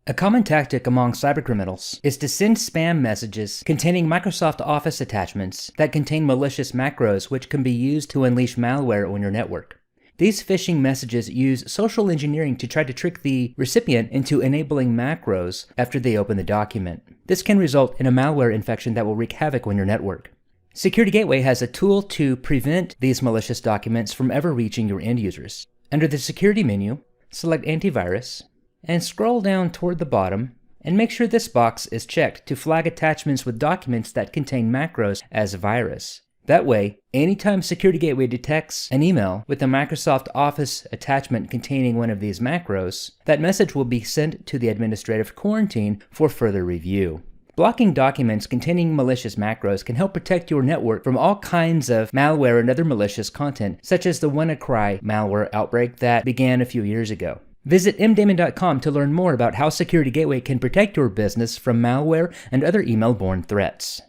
A common tactic among cybercriminals is to send spam messages containing Microsoft Office attachments that contain malicious macros which can be used to unleash malware on your network. These phishing messages use social engineering to try to trick the recipient into enabling macros after they open the document. This can result in a malware infection that will wreak havoc on your network. SecurityGateway has a tool to prevent these malicious documents from ever reaching your end users. Under the Security menu, select Antivirus, and scroll down toward the bottom, and make sure this box is checked to flag attachments with documents that contain macros as a virus. That way, anytime SecurityGateway detects an email with a Microsoft Office attachment containing one of these macros, that message will be sent to the administrative quarantine for further review. Blocking documents containing malicious macros can help protect your network from all kinds of malware and other malicious content, such as the WannaCry malware outbreak that began a few years ago. Visit mdamon.com to learn more about how SecurityGateway can protect your business from malware and other email-borne threats.